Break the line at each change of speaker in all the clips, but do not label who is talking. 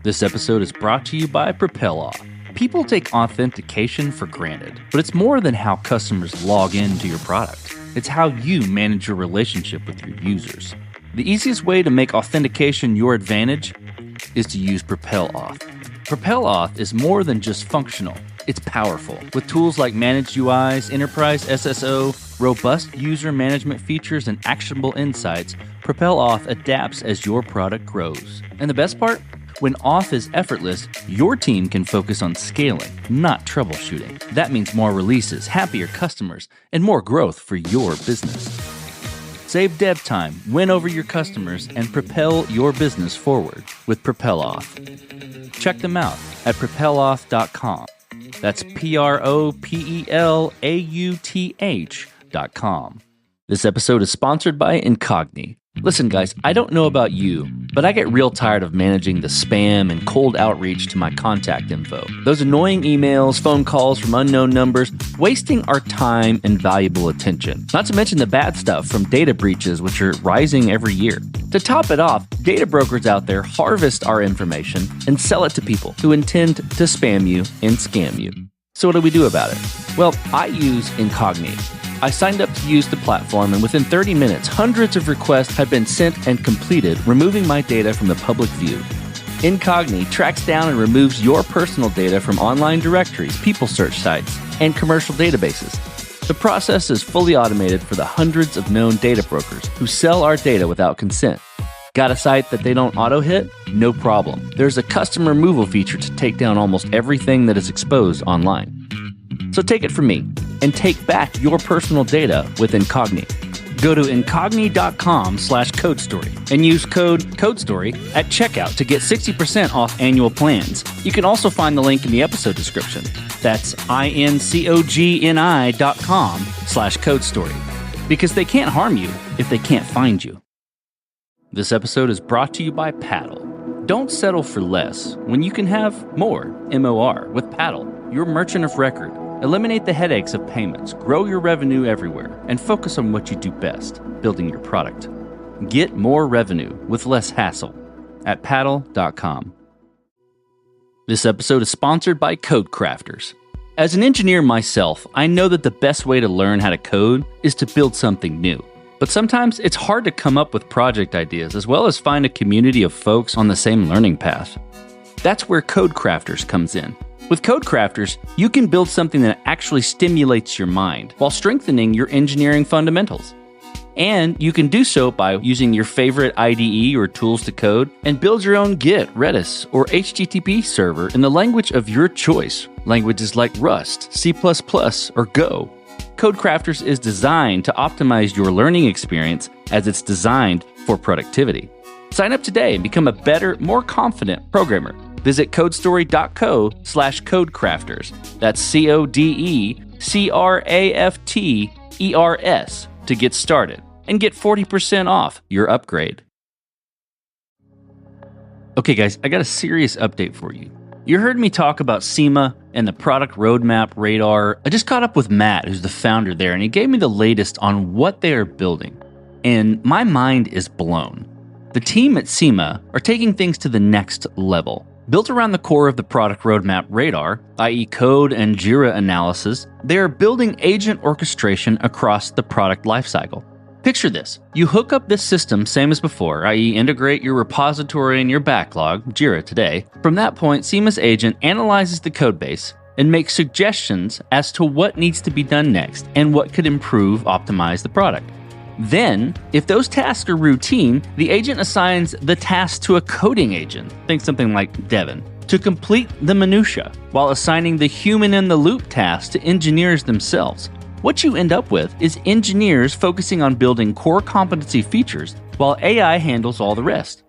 This episode is brought to you by PropelOff. People take authentication for granted, but it's more than how customers log into your product. It's how you manage your relationship with your users. The easiest way to make authentication your advantage is to use PropelOff. PropelOff is more than just functional. It's powerful. With tools like Managed UIs, Enterprise SSO, robust user management features, and actionable insights, PropelOff adapts as your product grows. And the best part? When off is effortless, your team can focus on scaling, not troubleshooting. That means more releases, happier customers, and more growth for your business. Save dev time, win over your customers, and propel your business forward with PropelOff. Check them out at propeloff.com. That's PROPELAUTH.com. This episode is sponsored by Incogni. Listen, guys, I don't know about you, but I get real tired of managing the spam and cold outreach to my contact info. Those annoying emails, phone calls from unknown numbers, wasting our time and valuable attention. Not to mention the bad stuff from data breaches, which are rising every year. To top it off, data brokers out there harvest our information and sell it to people who intend to spam you and scam you. So what do we do about it? Well, I use Incogni. I signed up to use the platform, and within 30 minutes, hundreds of requests have been sent and completed, removing my data from the public view. Incogni tracks down and removes your personal data from online directories, people search sites, and commercial databases. The process is fully automated for the hundreds of known data brokers who sell our data without consent. Got a site that they don't auto-hit? No problem. There's a custom removal feature to take down almost everything that is exposed online. So take it from me and take back your personal data with Incogni. Go to incogni.com/codestory and use code CODESTORY at checkout to get 60% off annual plans. You can also find the link in the episode description. That's incogni.com/codestory, because they can't harm you if they can't find you. This episode is brought to you by Paddle. Don't settle for less when you can have more, MOR, with Paddle, your merchant of record. Eliminate the headaches of payments, grow your revenue everywhere, and focus on what you do best, building your product. Get more revenue with less hassle at paddle.com. This episode is sponsored by Code Crafters. As an engineer myself, I know that the best way to learn how to code is to build something new. But sometimes it's hard to come up with project ideas as well as find a community of folks on the same learning path. That's where Code Crafters comes in. With Code Crafters, you can build something that actually stimulates your mind while strengthening your engineering fundamentals. And you can do so by using your favorite IDE or tools to code and build your own Git, Redis, or HTTP server in the language of your choice. Languages like Rust, C++, or Go. Code Crafters is designed to optimize your learning experience as it's designed for productivity. Sign up today and become a better, more confident programmer. Visit codestory.co/codecrafters. That's CODECRAFTERS to get started and get 40% off your upgrade. Okay, guys, I got a serious update for you. You heard me talk about SEMA and the product roadmap radar. I just caught up with Matt, who's the founder there, and he gave me the latest on what they are building. And my mind is blown. The team at SEMA are taking things to the next level. Built around the core of the product roadmap radar, i.e. code and Jira analysis, they are building agent orchestration across the product lifecycle. Picture this. You hook up this system same as before, i.e. integrate your repository and your backlog, Jira today. From that point, SEMA's agent analyzes the codebase and makes suggestions as to what needs to be done next and what could improve, optimize the product. Then, if those tasks are routine, the agent assigns the task to a coding agent, think something like Devin, to complete the minutia, while assigning the human-in-the-loop task to engineers themselves. What you end up with is engineers focusing on building core competency features, while AI handles all the rest.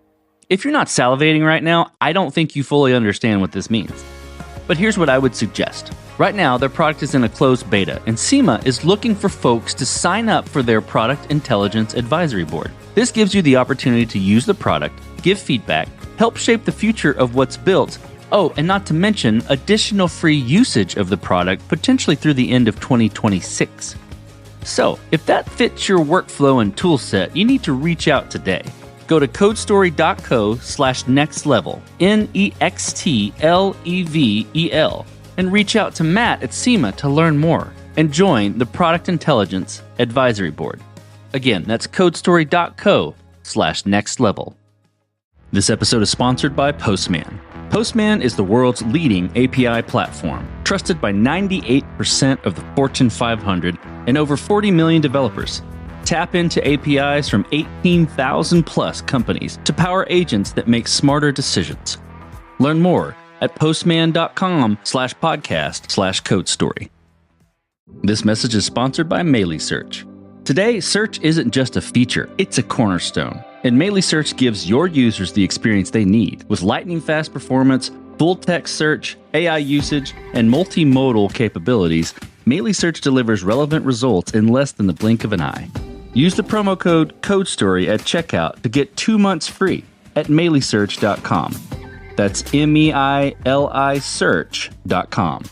If you're not salivating right now, I don't think you fully understand what this means. But here's what I would suggest. Right now, their product is in a closed beta, and SEMA is looking for folks to sign up for their Product Intelligence Advisory Board. This gives you the opportunity to use the product, give feedback, help shape the future of what's built. Oh, and not to mention additional free usage of the product, potentially through the end of 2026. So, if that fits your workflow and toolset, you need to reach out today. Go to codestory.co/nextlevel, NEXTLEVEL, and reach out to Matt at SEMA to learn more and join the Product Intelligence Advisory Board. Again, that's codestory.co/nextlevel. This episode is sponsored by Postman. Postman is the world's leading API platform, trusted by 98% of the Fortune 500 and over 40 million developers. Tap into APIs from 18,000 plus companies to power agents that make smarter decisions. Learn more at postman.com/podcast/codestory. This message is sponsored by Melee Search. Today, search isn't just a feature, it's a cornerstone. And Melee Search gives your users the experience they need with lightning-fast performance, full-text search, AI usage, and multimodal capabilities. Melee Search delivers relevant results in less than the blink of an eye. Use the promo code CODESTORY at checkout to get 2 months free at meleesearch.com. That's MEILI search.com.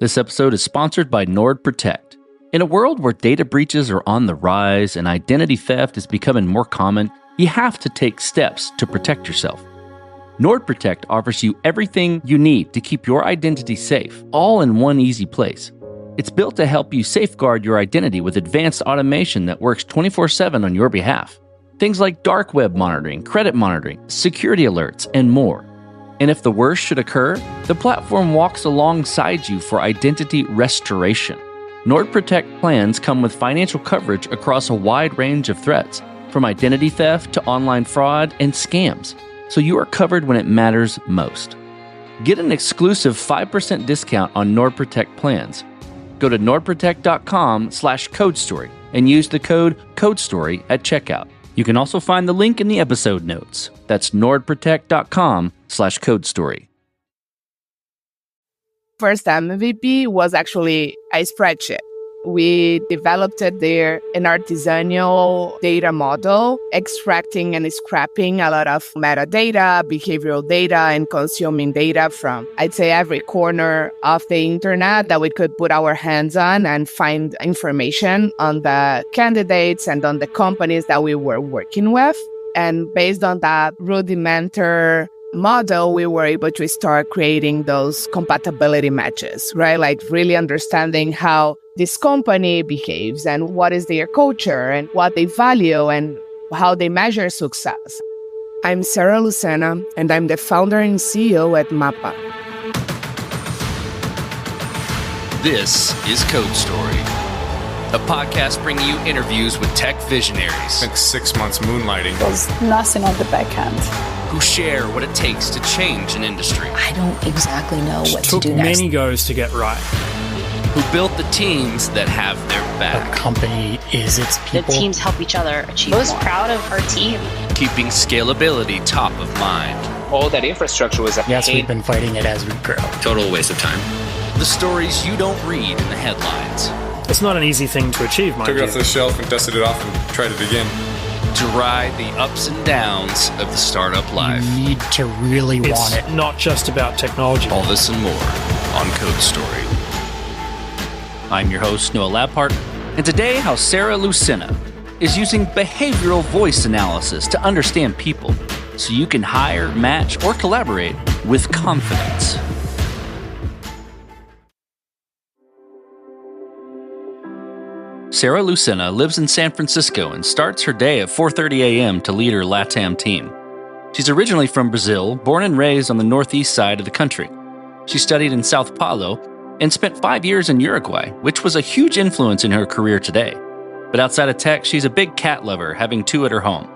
This episode is sponsored by NordProtect. In a world where data breaches are on the rise and identity theft is becoming more common, you have to take steps to protect yourself. NordProtect offers you everything you need to keep your identity safe, all in one easy place. It's built to help you safeguard your identity with advanced automation that works 24/7 on your behalf. Things like dark web monitoring, credit monitoring, security alerts, and more. And if the worst should occur, the platform walks alongside you for identity restoration. NordProtect plans come with financial coverage across a wide range of threats, from identity theft to online fraud and scams, so you are covered when it matters most. Get an exclusive 5% discount on NordProtect plans. Go to nordprotect.com/codestory and use the code CODESTORY at checkout. You can also find the link in the episode notes. That's nordprotect.com/codestory.
First MVP was actually a spreadsheet. We developed it there, an artisanal data model, extracting and scrapping a lot of metadata, behavioral data, and consuming data from, I'd say, every corner of the internet that we could put our hands on and find information on the candidates and on the companies that we were working with. And based on that rudimentary model, we were able to start creating those compatibility matches, right? Like really understanding how this company behaves and what is their culture and what they value and how they measure success. I'm Sarah Lucena, and I'm the founder and CEO at Mappa.
This is Code Story, a podcast bringing you interviews with tech visionaries.
Spent 6 months moonlighting.
There's nothing on the back end.
Who share what it takes to change an industry.
I don't exactly know what to do next.
Took many goes to get right.
Who built the teams that have their back.
A company is its people.
The teams help each other achieve more. Most proud of our team.
Keeping scalability top of mind.
All that infrastructure was
Yes, we've been fighting it as we grow.
Total waste of time. The stories you don't read in the headlines.
It's not an easy thing to achieve, mind you.
Took it off the shelf and dusted it off and tried it again.
To ride the ups and downs of the startup life.
You need to really want it.
It's not just about technology.
All this and more on Code Story.
I'm your host, Noah Labhart, and today how Sarah Lucena is using behavioral voice analysis to understand people so you can hire, match, or collaborate with confidence. Sarah Lucena lives in San Francisco and starts her day at 4:30 a.m. to lead her LATAM team. She's originally from Brazil, born and raised on the northeast side of the country. She studied in South Paulo and spent 5 years in Uruguay, which was a huge influence in her career today. But outside of tech, she's a big cat lover, having 2 at her home.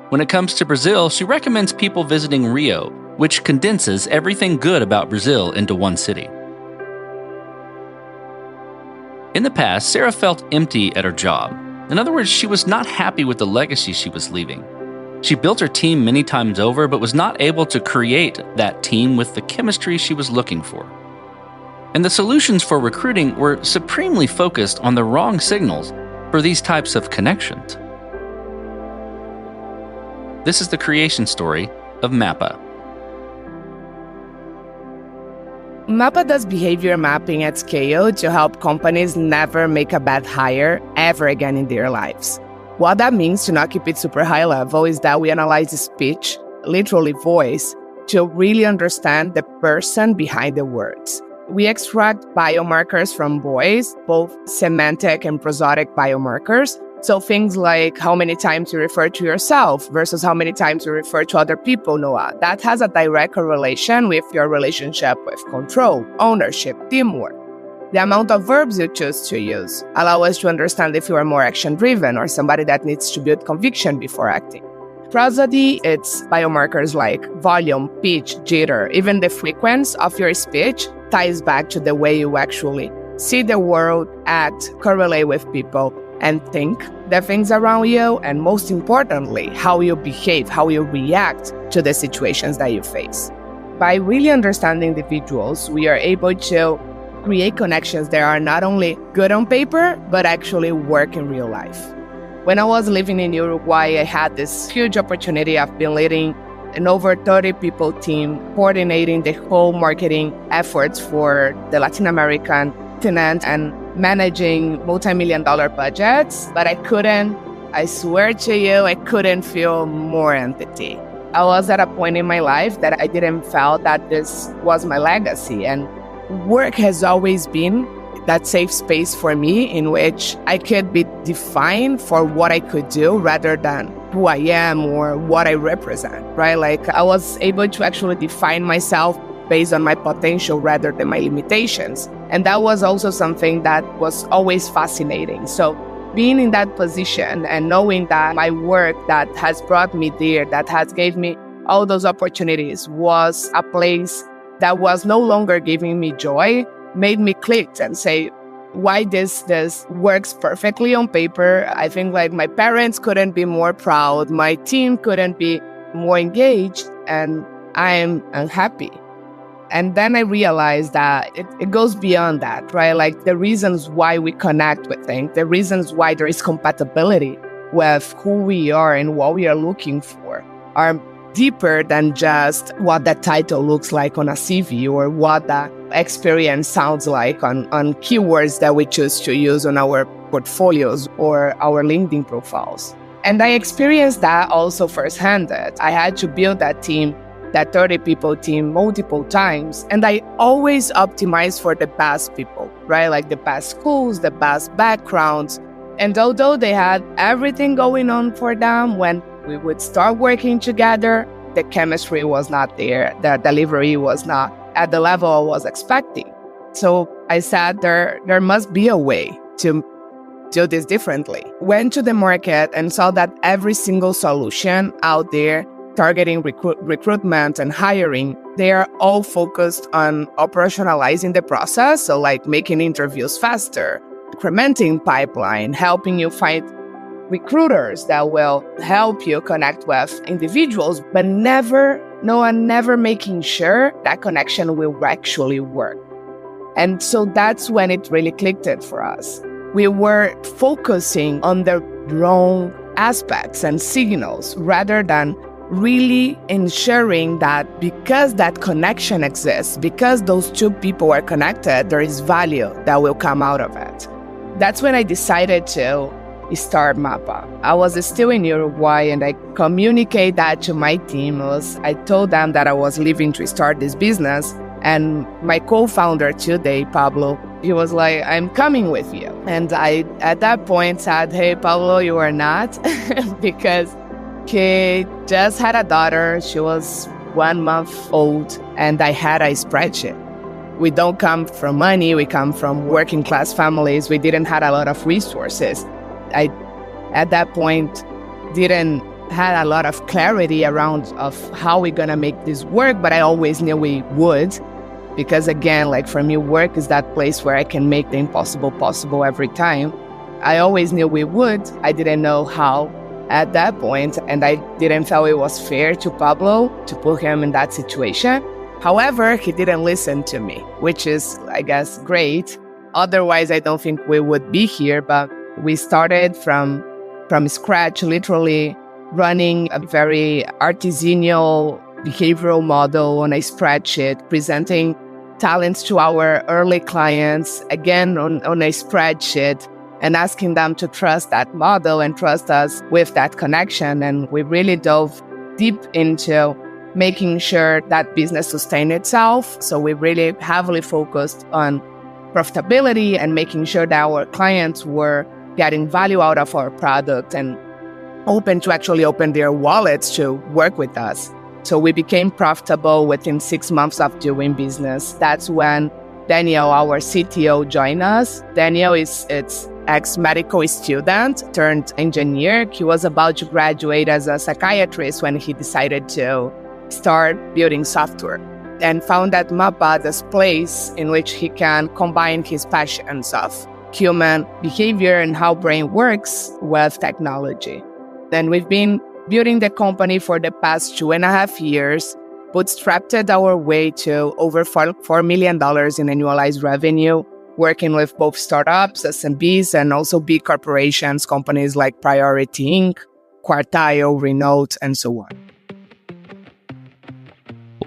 When it comes to Brazil, she recommends people visiting Rio, which condenses everything good about Brazil into one city. In the past, Sarah felt empty at her job. In other words, she was not happy with the legacy she was leaving. She built her team many times over, but was not able to create that team with the chemistry she was looking for. And the solutions for recruiting were supremely focused on the wrong signals for these types of connections. This is the creation story of Mappa.
Mappa does behavior mapping at scale to help companies never make a bad hire ever again in their lives. What that means, to not keep it super high level, is that we analyze the speech, literally voice, to really understand the person behind the words. We extract biomarkers from voice, both semantic and prosodic biomarkers. So things like how many times you refer to yourself versus how many times you refer to other people, Noah. That has a direct correlation with your relationship with control, ownership, teamwork. The amount of verbs you choose to use allow us to understand if you are more action-driven or somebody that needs to build conviction before acting. Prosody, it's biomarkers like volume, pitch, jitter, even the frequency of your speech ties back to the way you actually see the world, act, correlate with people, and think the things around you, and most importantly, how you behave, how you react to the situations that you face. By really understanding individuals, we are able to create connections that are not only good on paper, but actually work in real life. When I was living in Uruguay, I had this huge opportunity. I've been leading an over 30 people team, coordinating the whole marketing efforts for the Latin American continent and managing multi-million-dollar budgets. But I swear to you, I couldn't feel more empathy. I was at a point in my life that I didn't feel that this was my legacy. And work has always been that safe space for me in which I could be defined for what I could do rather than who I am or what I represent, right? Like I was able to actually define myself based on my potential rather than my limitations. And that was also something that was always fascinating. So being in that position and knowing that my work that has brought me there, that has gave me all those opportunities, was a place that was no longer giving me joy, made me click and say, why this works perfectly on paper. I think like my parents couldn't be more proud, my team couldn't be more engaged, and I am unhappy. And then I realized that it goes beyond that, right? Like the reasons why we connect with things, the reasons why there is compatibility with who we are and what we are looking for are deeper than just what that title looks like on a CV or what that experience sounds like on keywords that we choose to use on our portfolios or our LinkedIn profiles. And I experienced that also firsthand. I had to build that team, that 30 people team, multiple times. And I always optimize for the best people, right? Like the best schools, the best backgrounds. And although they had everything going on for them, when we would start working together, the chemistry was not there. The delivery was not at the level I was expecting. So I said there must be a way to do this differently. Went to the market and saw that every single solution out there targeting recruitment and hiring, they are all focused on operationalizing the process. So like making interviews faster, incrementing pipeline, helping you find recruiters that will help you connect with individuals, but never making sure that connection will actually work. And so that's when it really clicked it for us. We were focusing on the wrong aspects and signals rather than really ensuring that because that connection exists, because those two people are connected, there is value that will come out of it. That's when I decided to start Mappa. I was still in Uruguay and I communicate that to my team. I told them that I was leaving to start this business, and my co-founder today, Pablo, he was like, I'm coming with you. And I, at that point, said, hey, Pablo, you are not, because he just had a daughter. She was 1 month old, and I had a spreadsheet. We don't come from money. We come from working class families. We didn't have a lot of resources. I, at that point, didn't had a lot of clarity around of how we're going to make this work, but I always knew we would, because again, like for me, work is that place where I can make the impossible possible every time. I always knew we would. I didn't know how at that point, and I didn't feel it was fair to Pablo to put him in that situation. However, he didn't listen to me, which is, I guess, great. Otherwise, I don't think we would be here, but we started from scratch, literally running a very artisanal behavioral model on a spreadsheet, presenting talents to our early clients, again on a spreadsheet, and asking them to trust that model and trust us with that connection. And we really dove deep into making sure that business sustained itself. So we really heavily focused on profitability and making sure that our clients were getting value out of our product and open to actually open their wallets to work with us. So we became profitable within 6 months of doing business. That's when Daniel, our CTO, joined us. Daniel is ex-medical student turned engineer. He was about to graduate as a psychiatrist when he decided to start building software and found that Mappa, this place in which he can combine his passions of human behavior and how brain works with technology. Then we've been building the company for the past 2.5 years, bootstrapped our way to over $4 million in annualized revenue, working with both startups, SMBs, and also big corporations, companies like Priority Inc., Quartile, Renault, and so on.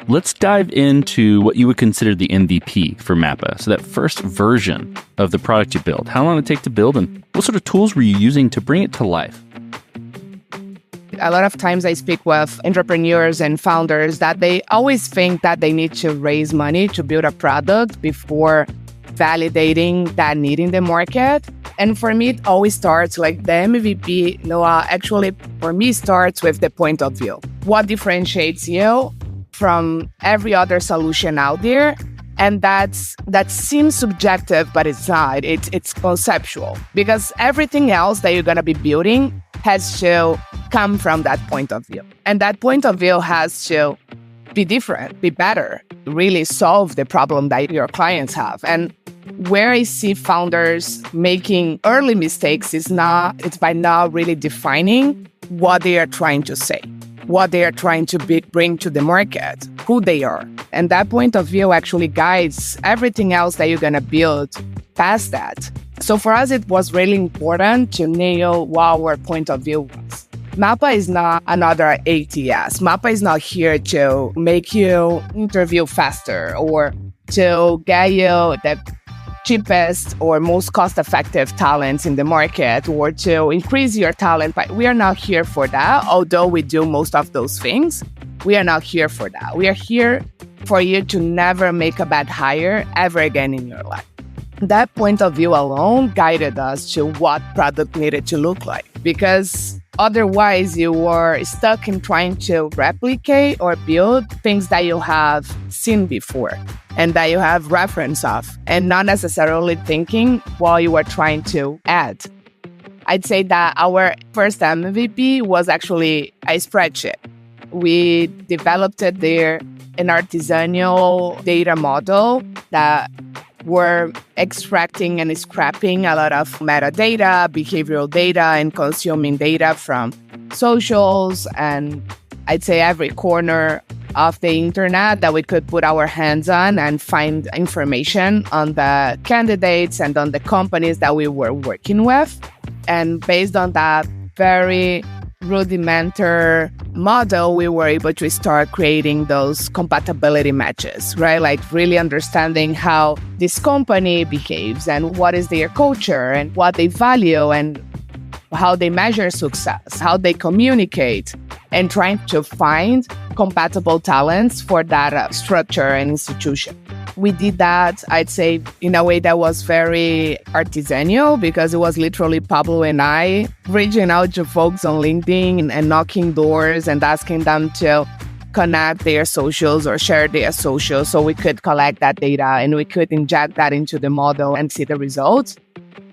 Let's dive into what you would consider the MVP for Mappa. So that first version of the product you built, how long did it take to build, and what sort of tools were you using to bring it to life?
A lot of times I speak with entrepreneurs and founders that they always think that they need to raise money to build a product before validating that need in the market. And for me, it always starts like the MVP, actually for me starts with the point of view. What differentiates you from every other solution out there? And that seems subjective, but it's not. It's conceptual, because everything else that you're going to be building has to come from that point of view. And that point of view has to be different, be better, really solve the problem that your clients have. And where I see founders making early mistakes it's by not really defining what they are trying to say, what they are trying to bring to the market, who they are. And that point of view actually guides everything else that you're going to build past that. So for us, it was really important to nail what our point of view was. Mappa is not another ATS. Mappa is not here to make you interview faster or to get you the cheapest or most cost-effective talents in the market or to increase your talent. But we are not here for that, although we do most of those things. We are not here for that. We are here for you to never make a bad hire ever again in your life. That point of view alone guided us to what product needed to look like, because otherwise you were stuck in trying to replicate or build things that you have seen before and that you have reference of, and not necessarily thinking what you were trying to add. I'd say that our first MVP was actually a spreadsheet. We developed it there, an artisanal data model that were extracting and scrapping a lot of metadata, behavioral data, and consuming data from socials and I'd say every corner of the internet that we could put our hands on and find information on the candidates and on the companies that we were working with. And based on that very rudimentary model, we were able to start creating those compatibility matches, right? Like really understanding how this company behaves and what is their culture and what they value and how they measure success, how they communicate, and trying to find compatible talents for that structure and institution. We did that, I'd say, in a way that was very artisanal, because it was literally Pablo and I reaching out to folks on LinkedIn and knocking doors and asking them to connect their socials or share their socials so we could collect that data and we could inject that into the model and see the results.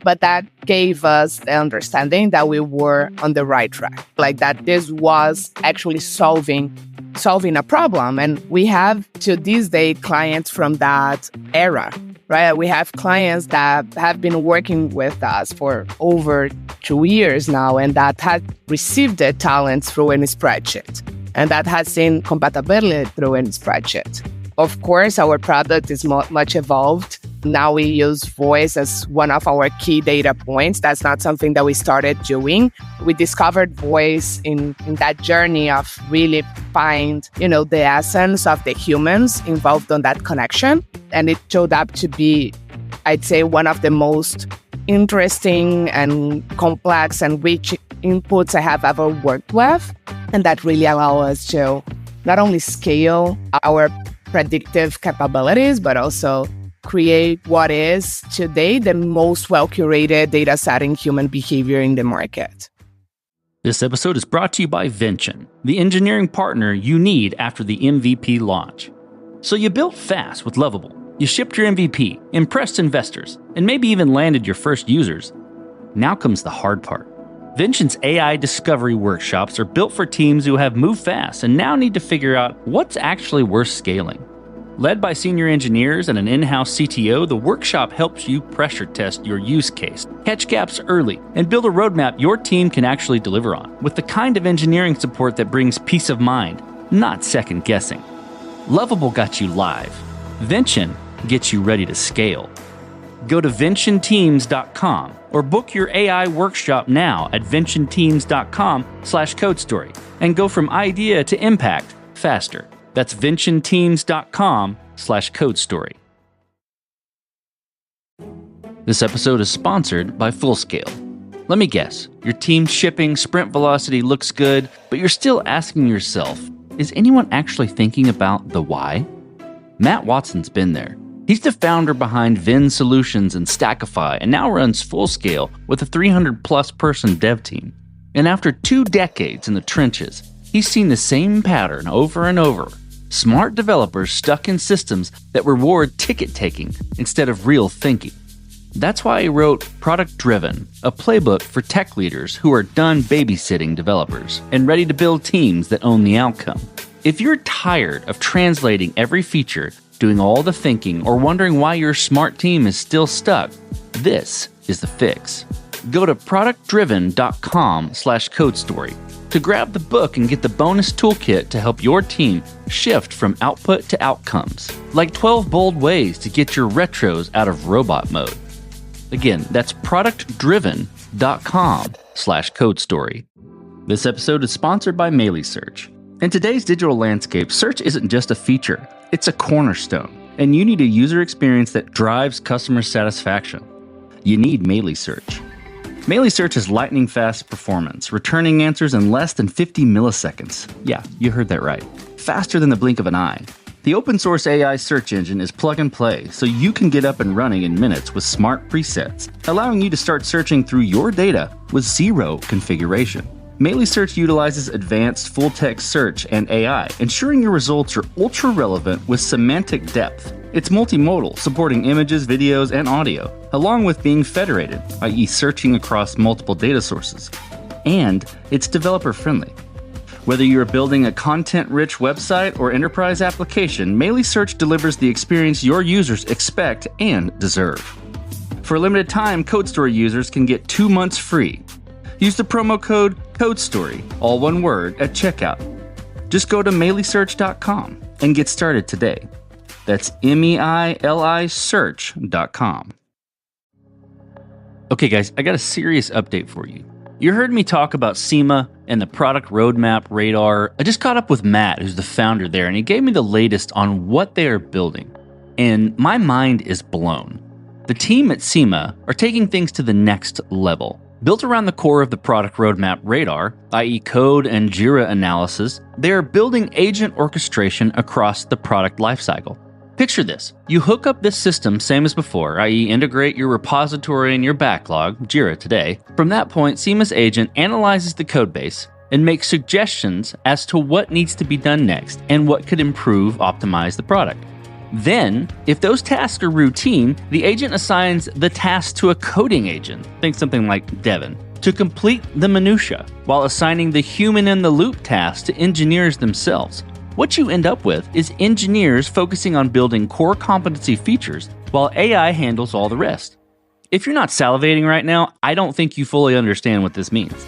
But that gave us the understanding that we were on the right track, like that this was actually solving a problem. And we have to this day clients from that era, right? We have clients that have been working with us for over 2 years now and that had received their talents through a spreadsheet and that has seen compatibility through a spreadsheet. Of course, our product is much evolved. Now we use voice as one of our key data points. That's not something that we started doing. We discovered voice in that journey of really find, the essence of the humans involved on that connection. And it showed up to be, I'd say, one of the most interesting and complex and rich inputs I have ever worked with. And that really allow us to not only scale our predictive capabilities, but also create what is today the most well-curated data set in human behavior in the market.
This episode is brought to you by Vention, the engineering partner you need after the MVP launch. So you built fast with Lovable. You shipped your MVP, impressed investors, and maybe even landed your first users. Now comes the hard part. Vention's AI discovery workshops are built for teams who have moved fast and now need to figure out what's actually worth scaling. Led by senior engineers and an in-house CTO, the workshop helps you pressure test your use case, catch gaps early, and build a roadmap your team can actually deliver on, with the kind of engineering support that brings peace of mind, not second guessing. Lovable got you live. Vention gets you ready to scale. Go to ventionteams.com or book your AI workshop now at ventionteams.com/codestory and go from idea to impact faster. That's ventionteams.com/codestory. This episode is sponsored by Fullscale. Let me guess, your team's shipping sprint velocity looks good, but you're still asking yourself, is anyone actually thinking about the why? Matt Watson's been there. He's the founder behind Vin Solutions and Stackify and now runs Fullscale with a 300-plus person dev team. And after 2 decades in the trenches, he's seen the same pattern over and over. Smart developers stuck in systems that reward ticket-taking instead of real thinking. That's why he wrote Product Driven, a playbook for tech leaders who are done babysitting developers and ready to build teams that own the outcome. If you're tired of translating every feature, doing all the thinking, or wondering why your smart team is still stuck, this is the fix. Go to productdriven.com/codestory to grab the book and get the bonus toolkit to help your team shift from output to outcomes, like 12 bold ways to get your retros out of robot mode. Again, that's productdriven.com/codestory. This episode is sponsored by Search. In today's digital landscape, search isn't just a feature, it's a cornerstone, and you need a user experience that drives customer satisfaction. You need Search. Search is lightning-fast performance, returning answers in less than 50 milliseconds. Yeah, you heard that right. Faster than the blink of an eye. The open-source AI search engine is plug-and-play, so you can get up and running in minutes with smart presets, allowing you to start searching through your data with zero configuration. Search utilizes advanced full-text search and AI, ensuring your results are ultra-relevant with semantic depth. It's multimodal, supporting images, videos, and audio, along with being federated, i.e. searching across multiple data sources. And it's developer-friendly. Whether you're building a content-rich website or enterprise application, Search delivers the experience your users expect and deserve. For a limited time, CodeStory users can get 2 months free. Use the promo code CODESTORY, all one word, at checkout. Just go to melisearch.com and get started today. That's MEILI search.com. Okay, guys, I got a serious update for you. You heard me talk about SEMA and the product roadmap radar. I just caught up with Matt, who's the founder there, and he gave me the latest on what they are building. And my mind is blown. The team at SEMA are taking things to the next level. Built around the core of the product roadmap radar, i.e. code and Jira analysis, they are building agent orchestration across the product lifecycle. Picture this. You hook up this system same as before, i.e. integrate your repository and your backlog, Jira today. From that point, SEMA's agent analyzes the codebase and makes suggestions as to what needs to be done next and what could improve, optimize the product. Then, if those tasks are routine, the agent assigns the task to a coding agent, think something like Devin, to complete the minutia, while assigning the human-in-the-loop task to engineers themselves. What you end up with is engineers focusing on building core competency features, while AI handles all the rest. If you're not salivating right now, I don't think you fully understand what this means.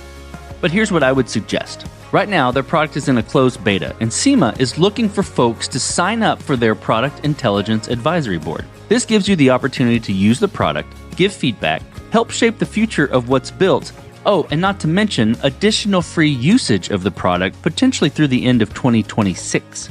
But here's what I would suggest. Right now, their product is in a closed beta, and SEMA is looking for folks to sign up for their Product Intelligence Advisory Board. This gives you the opportunity to use the product, give feedback, help shape the future of what's built. Oh, and not to mention additional free usage of the product, potentially through the end of 2026.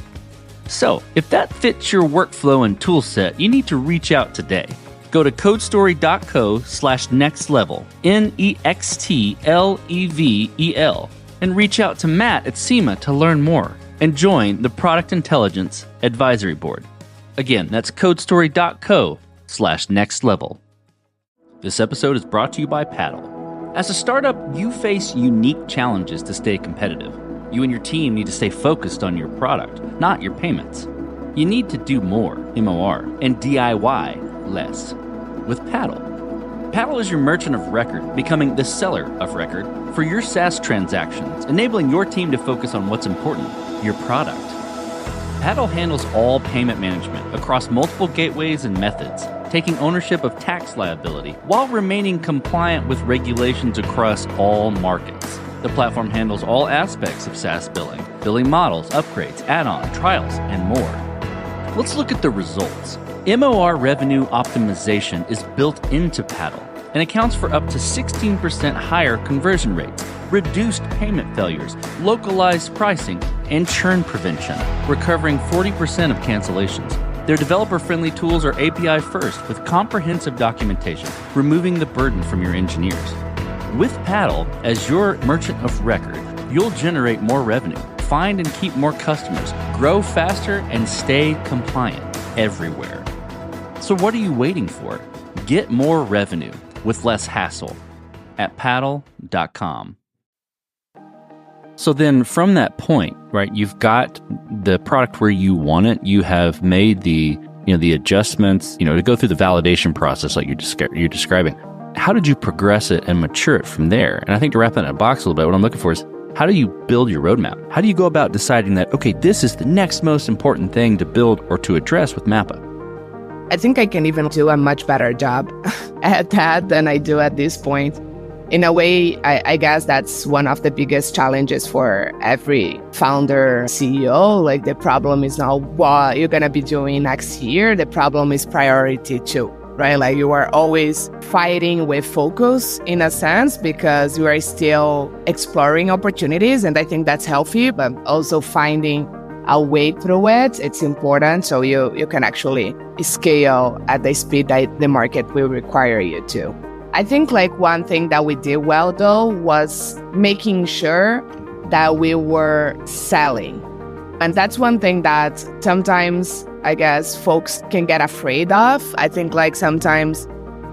So, if that fits your workflow and toolset, you need to reach out today. Go to codestory.co/nextlevel, NEXTLEVEL, and reach out to Matt at SEMA to learn more and join the Product Intelligence Advisory Board. Again, that's codestory.co/nextlevel. This episode is brought to you by Paddle. As a startup, you face unique challenges to stay competitive. You and your team need to stay focused on your product, not your payments. You need to do more, MOR, and DIY less. With Paddle. Paddle is your merchant of record, becoming the seller of record for your SaaS transactions, enabling your team to focus on what's important, your product. Paddle handles all payment management across multiple gateways and methods, taking ownership of tax liability while remaining compliant with regulations across all markets. The platform handles all aspects of SaaS billing, billing models, upgrades, add-on, trials, and more. Let's look at the results. MOR revenue optimization is built into Paddle and accounts for up to 16% higher conversion rates, reduced payment failures, localized pricing, and churn prevention, recovering 40% of cancellations. Their developer-friendly tools are API first with comprehensive documentation, removing the burden from your engineers. With Paddle as your merchant of record, you'll generate more revenue, find and keep more customers, grow faster, and stay compliant everywhere. So what are you waiting for? Get more revenue with less hassle at paddle.com. So then from that point, right, you've got the product where you want it. You have made the adjustments, to go through the validation process like you're describing. How did you progress it and mature it from there? And I think to wrap that in a box a little bit, what I'm looking for is, how do you build your roadmap? How do you go about deciding that, okay, this is the next most important thing to build or to address with Mappa?
I think I can even do a much better job at that than I do at this point. In a way, I guess that's one of the biggest challenges for every founder, CEO. Like, the problem is not what you're going to be doing next year. The problem is priority too, right? Like, you are always fighting with focus in a sense because you are still exploring opportunities. And I think that's healthy, but also finding a way through it. It's important so you can actually scale at the speed that the market will require you to. I think one thing that we did well though was making sure that we were selling. And that's one thing that sometimes I guess folks can get afraid of. I think sometimes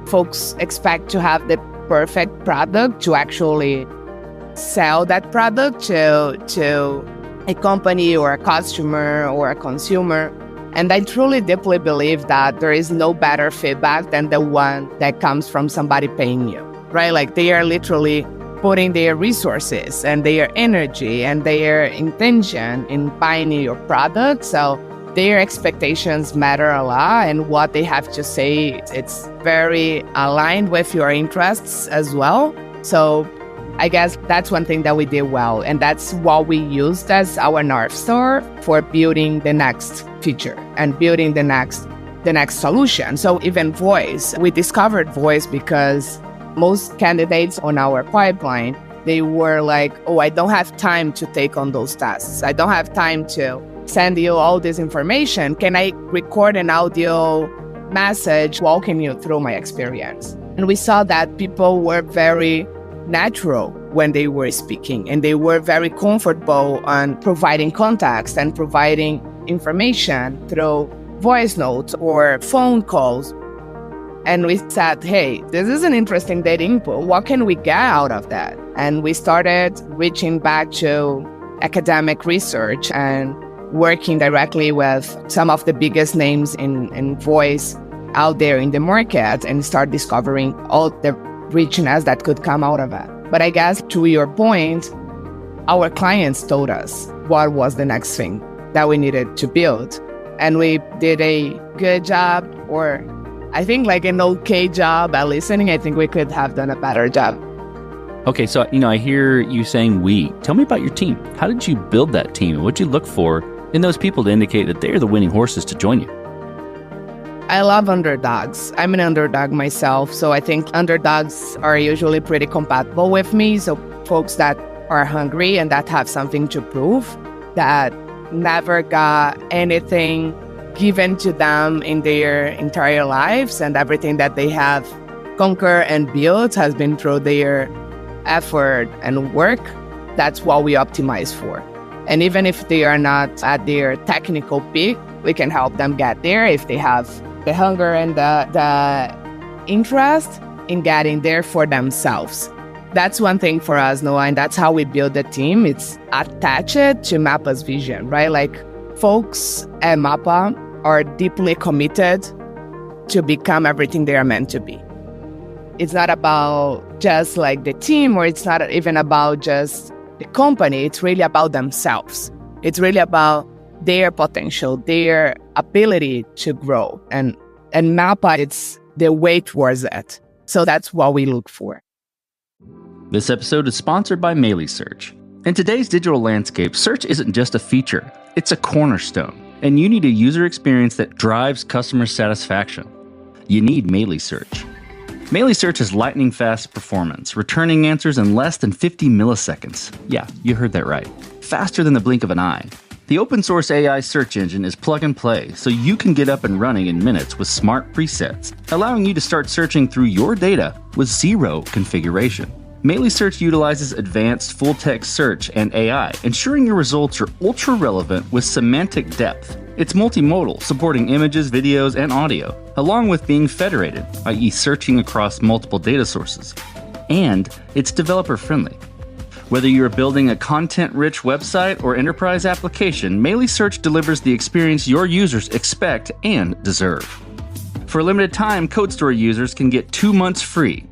folks expect to have the perfect product to actually sell that product to a company or a customer or a consumer. And I truly deeply believe that there is no better feedback than the one that comes from somebody paying you, right? They are literally putting their resources and their energy and their intention in buying your product. So their expectations matter a lot, and what they have to say, it's very aligned with your interests as well. So I guess that's one thing that we did well, and that's what we used as our North Star for building the next feature and building the next solution. So even voice, we discovered voice because most candidates on our pipeline, they were like, oh, I don't have time to take on those tasks. I don't have time to send you all this information. Can I record an audio message walking you through my experience? And we saw that people were very natural when they were speaking, and they were very comfortable on providing context and providing information through voice notes or phone calls. And we said, hey, this is an interesting data input. What can we get out of that? And we started reaching back to academic research and working directly with some of the biggest names in voice out there in the market, and start discovering all the richness that could come out of it. But I guess to your point, our clients told us what was the next thing that we needed to build. And we did a good job, or I think an okay job at listening. I think we could have done a better job.
Okay, so I hear you saying we. Tell me about your team. How did you build that team? What did you look for in those people to indicate that they're the winning horses to join you?
I love underdogs. I'm an underdog myself, so I think underdogs are usually pretty compatible with me. So folks that are hungry and that have something to prove, that never got anything given to them in their entire lives, and everything that they have conquered and built has been through their effort and work. That's what we optimize for. And even if they are not at their technical peak, we can help them get there if they have the hunger and the interest in getting there for themselves. That's one thing for us, Noah, and that's how we build the team. It's attached to Mappa's vision, right? Like, folks at Mappa are deeply committed to become everything they are meant to be. It's not about just like the team, or it's not even about just the company. It's really about themselves. It's really about their potential, their ability to grow. And Mappa, it's the way towards that. So that's what we look for.
This episode is sponsored by Melee Search. In today's digital landscape, search isn't just a feature, it's a cornerstone. And you need a user experience that drives customer satisfaction. You need Melee Search. Melee Search has lightning fast performance, returning answers in less than 50 milliseconds. Yeah, you heard that right. Faster than the blink of an eye. The open source AI search engine is plug and play, so you can get up and running in minutes with smart presets, allowing you to start searching through your data with zero configuration. Melee Search utilizes advanced full-text search and AI, ensuring your results are ultra-relevant with semantic depth. It's multimodal, supporting images, videos, and audio, along with being federated, i.e. searching across multiple data sources. And it's developer-friendly. Whether you're building a content-rich website or enterprise application, Melee Search delivers the experience your users expect and deserve. For a limited time, CodeStory users can get 2 months free.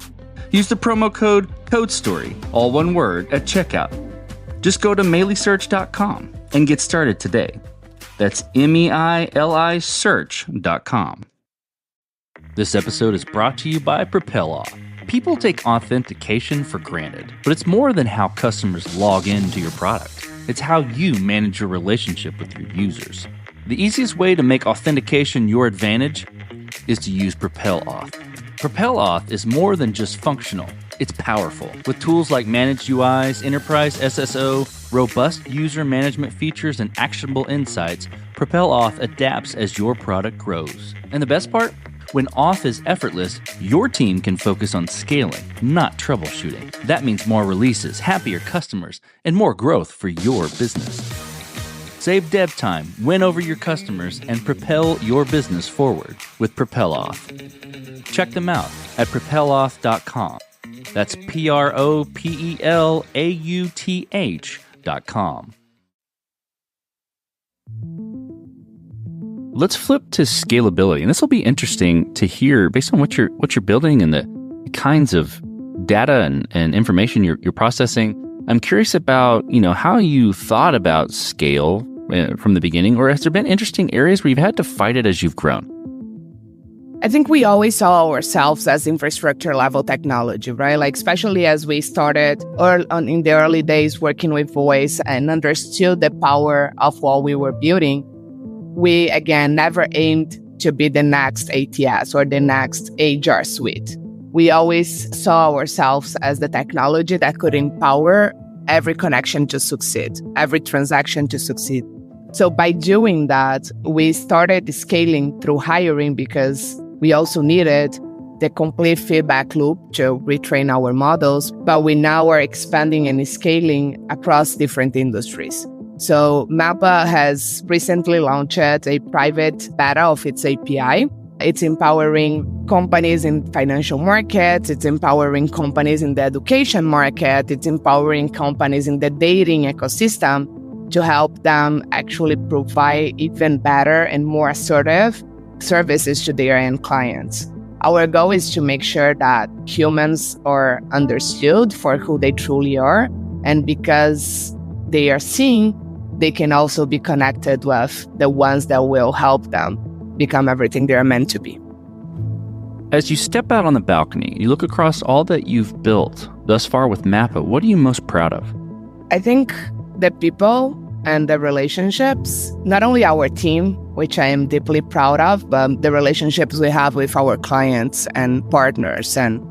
Use the promo code CODESTORY, all one word, at checkout. Just go to meleesearch.com and get started today. That's MEILI search.com. This episode is brought to you by PropelOff. People take authentication for granted, but it's more than how customers log into your product. It's how you manage your relationship with your users. The easiest way to make authentication your advantage is to use PropelOff. PropelOff is more than just functional. It's powerful. With tools like Managed UIs, Enterprise SSO, robust user management features, and actionable insights, PropelOff adapts as your product grows. And the best part? When auth is effortless, your team can focus on scaling, not troubleshooting. That means more releases, happier customers, and more growth for your business. Save dev time, win over your customers, and propel your business forward with PropelOff. Check them out at propeloff.com. That's PROPELAUTH.com. Let's flip to scalability, and this will be interesting to hear based on what you're building and the kinds of data and information you're processing. I'm curious about how you thought about scale from the beginning, or has there been interesting areas where you've had to fight it as you've grown?
I think we always saw ourselves as infrastructure level technology, right? Like, especially as we started in the early days working with voice and understood the power of what we were building. We, again, never aimed to be the next ATS or the next HR suite. We always saw ourselves as the technology that could empower every connection to succeed, every transaction to succeed. So by doing that, we started scaling through hiring because we also needed the complete feedback loop to retrain our models, but we now are expanding and scaling across different industries. So Mappa has recently launched a private beta of its API. It's empowering companies in financial markets. It's empowering companies in the education market. It's empowering companies in the dating ecosystem to help them actually provide even better and more assertive services to their end clients. Our goal is to make sure that humans are understood for who they truly are. And because they are seen, they can also be connected with the ones that will help them become everything they're meant to be.
As you step out on the balcony, you look across all that you've built thus far with Mappa. What are you most proud of?
I think the people and the relationships, not only our team, which I am deeply proud of, but the relationships we have with our clients and partners and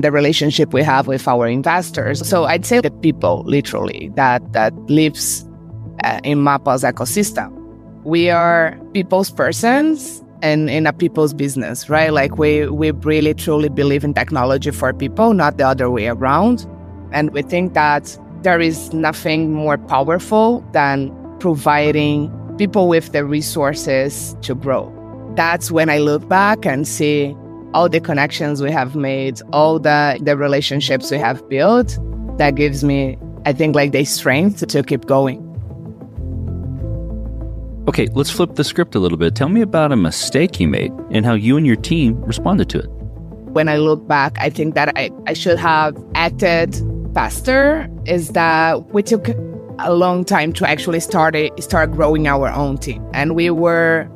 the relationship we have with our investors. So I'd say the people, literally, that lives in Mappa's ecosystem. we are people's persons and in a people's business, right? Like we really truly believe in technology for people, not the other way around. And we think that there is nothing more powerful than providing people with the resources to grow. That's when I look back and see all the connections we have made, all the relationships we have built. That gives me, I think, like the strength to keep going.
Okay, let's flip the script a little bit. Tell me about a mistake you made and how you and your team responded to it.
When I look back, I think that I should have acted faster, is that we took a long time to actually start growing our own team. And we were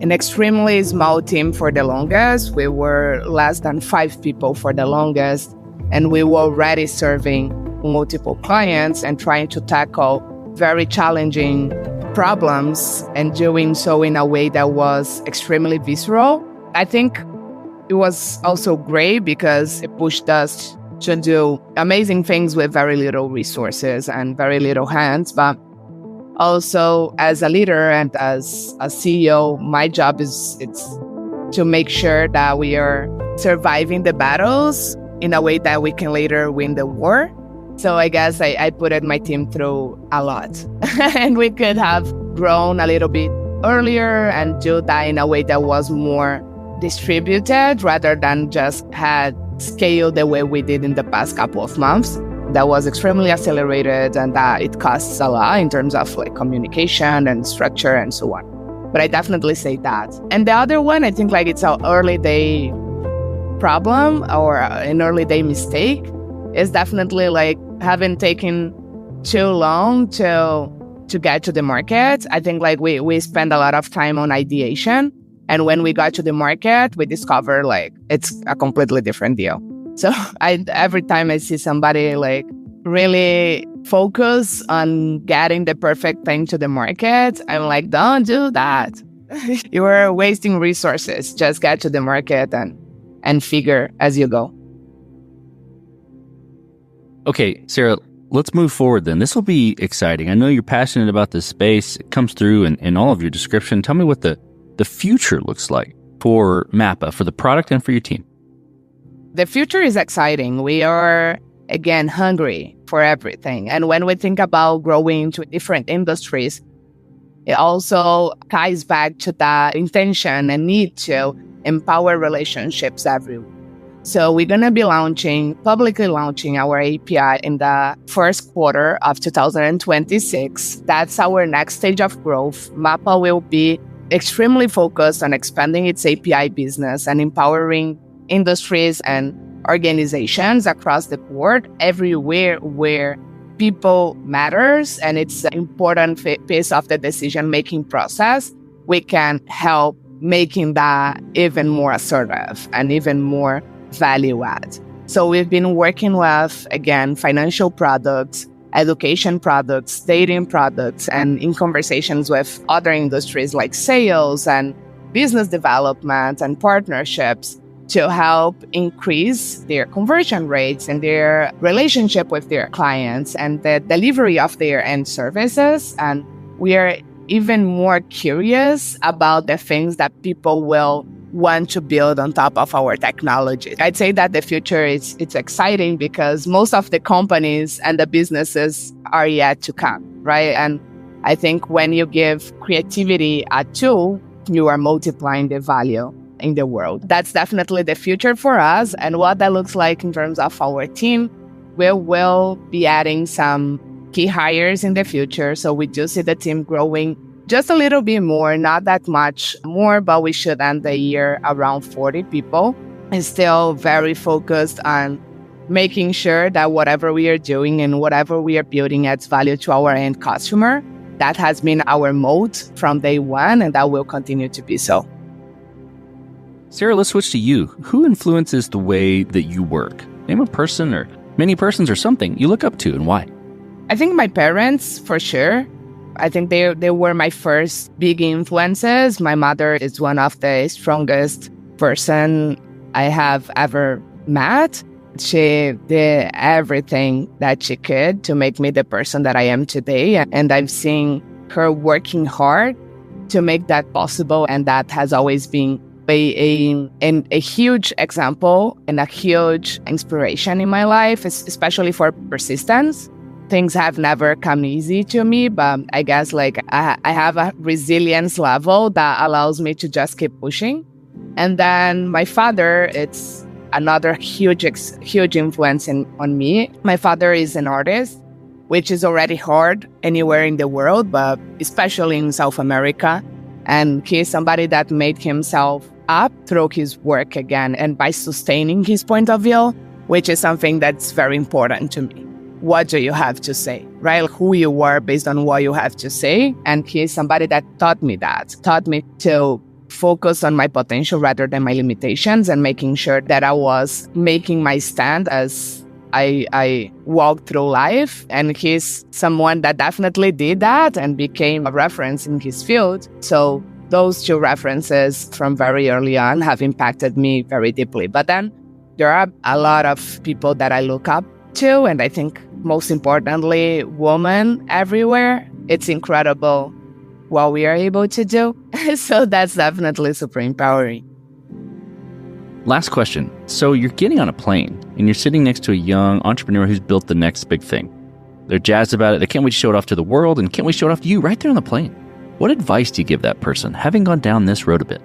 an extremely small team for the longest. We were less than 5 people for the longest. And we were already serving multiple clients and trying to tackle very challenging problems and doing so in a way that was extremely visceral. I think it was also great because it pushed us to do amazing things with very little resources and very little hands. But also as a leader and as a CEO, my job it's to make sure that we are surviving the battles in a way that we can later win the war. So I guess I put my team through a lot. And we could have grown a little bit earlier and do that in a way that was more distributed rather than just had scale the way we did in the past couple of months. That was extremely accelerated and that it costs a lot in terms of like communication and structure and so on. But I definitely say that. And the other one, I think like it's an early day problem or an early day mistake is definitely like having taken too long to get to the market. I think like we spend a lot of time on ideation. And when we got to the market, we discovered like it's a completely different deal. So every time I see somebody like really focus on getting the perfect thing to the market, I'm like, don't do that. You are wasting resources. Just get to the market and figure as you go.
Okay, Sarah, let's move forward then. This will be exciting. I know you're passionate about this space. It comes through in all of your description. Tell me what the future looks like for Mappa, for the product and for your team.
The future is exciting. We are, again, hungry for everything. And when we think about growing into different industries, it also ties back to that intention and need to empower relationships everywhere. So we're going to be publicly launching our API in the first quarter of 2026. That's our next stage of growth. Mappa will be extremely focused on expanding its API business and empowering industries and organizations across the board, everywhere where people matters and it's an important piece of the decision-making process. We can help making that even more assertive and even more value add. So we've been working with, again, financial products, education products, dating products, and in conversations with other industries like sales and business development and partnerships to help increase their conversion rates and their relationship with their clients and the delivery of their end services. And we are even more curious about the things that people will want to build on top of our technology. I'd say that the future it's exciting because most of the companies and the businesses are yet to come, right? And I think when you give creativity a tool, you are multiplying the value in the world. That's definitely the future for us. And what that looks like in terms of our team, we will be adding some key hires in the future. So we do see the team growing just a little bit more, not that much more, but we should end the year around 40 people. And still very focused on making sure that whatever we are doing and whatever we are building adds value to our end customer. That has been our moat from day one, and that will continue to be so.
Sarah, let's switch to you. Who influences the way that you work? Name a person or many persons or something you look up to and why.
I think my parents, for sure. I think they were my first big influences. My mother is one of the strongest person I have ever met. She did everything that she could to make me the person that I am today. And I've seen her working hard to make that possible. And that has always been a huge example and a huge inspiration in my life, especially for persistence. Things have never come easy to me, but I guess I have a resilience level that allows me to just keep pushing. And then my father, it's another huge influence on me. My father is an artist, which is already hard anywhere in the world, but especially in South America. And he's somebody that made himself up through his work again and by sustaining his point of view, which is something that's very important to me. What do you have to say, right? Who you are based on what you have to say. And he's somebody that taught me to focus on my potential rather than my limitations and making sure that I was making my stand as I walked through life. And he's someone that definitely did that and became a reference in his field. So those two references from very early on have impacted me very deeply. But then there are a lot of people that I look up to, and I think most importantly, women everywhere. It's incredible what we are able to do. So that's definitely super empowering.
Last question. So you're getting on a plane and you're sitting next to a young entrepreneur who's built the next big thing. They're jazzed about it. They can't wait to show it off to the world, and can't wait to show it off to you right there on the plane. What advice do you give that person, having gone down this road a bit?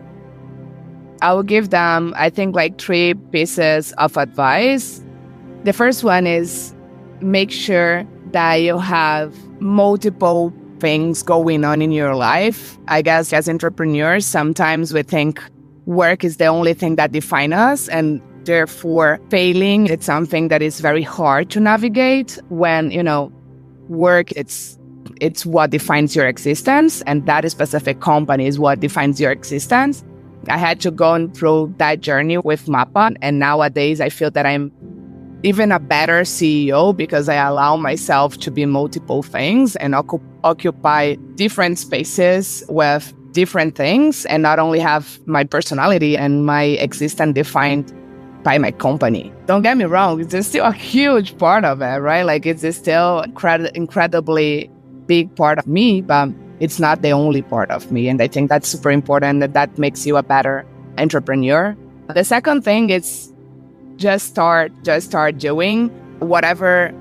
I will give them, I think, 3 pieces of advice. The first one is make sure that you have multiple things going on in your life. I guess as entrepreneurs, sometimes we think work is the only thing that defines us, and therefore failing, it's something that is very hard to navigate when, work, it's what defines your existence, and that specific company is what defines your existence. I had to go through that journey with Mappa, and nowadays I feel that I'm even a better CEO because I allow myself to be multiple things and occupy different spaces with different things, and not only have my personality and my existence defined by my company. Don't get me wrong, it's still a huge part of it, right? It's still incredibly big part of me, but it's not the only part of me. And I think that's super important, that makes you a better entrepreneur. The second thing is just start doing whatever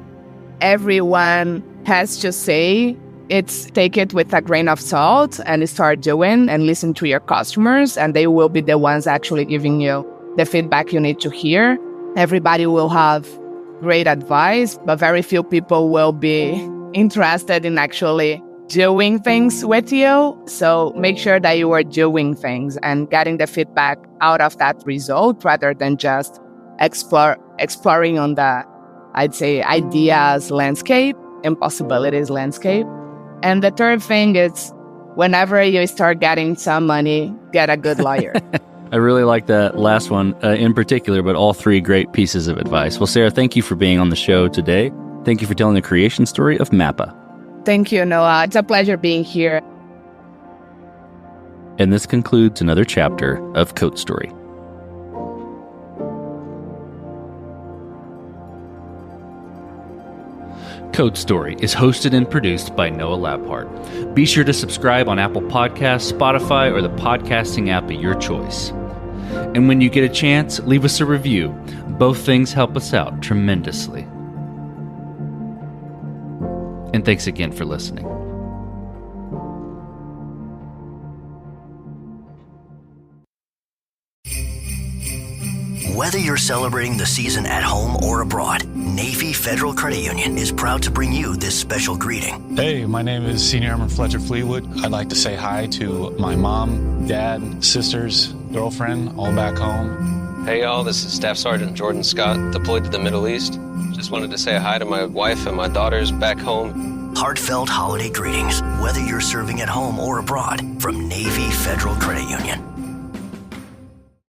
everyone has to say. It's take it with a grain of salt and start doing, and listen to your customers, and they will be the ones actually giving you the feedback you need to hear. Everybody will have great advice, but very few people will be interested in actually doing things with you. So make sure that you are doing things and getting the feedback out of that result rather than just exploring on the, I'd say, ideas landscape and possibilities landscape. And the third thing is, whenever you start getting some money, get a good lawyer.
I really like that last one in particular, but all 3 great pieces of advice. Well, Sarah, thank you for being on the show today. Thank you for telling the creation story of Mappa.
Thank you, Noah. It's a pleasure being here.
And this concludes another chapter of Code Story. Code Story is hosted and produced by Noah Labhart. Be sure to subscribe on Apple Podcasts, Spotify, or the podcasting app of your choice. And when you get a chance, leave us a review. Both things help us out tremendously. And thanks again for listening.
Whether you're celebrating the season at home or abroad, Navy Federal Credit Union is proud to bring you this special greeting.
Hey, my name is Senior Airman Fletcher Fleetwood. I'd like to say hi to my mom, dad, sisters, girlfriend, all back home.
Hey y'all, this is Staff Sergeant Jordan Scott, deployed to the Middle East. Just wanted to say hi to my wife and my daughters back home.
Heartfelt holiday greetings, whether you're serving at home or abroad, from Navy Federal Credit Union.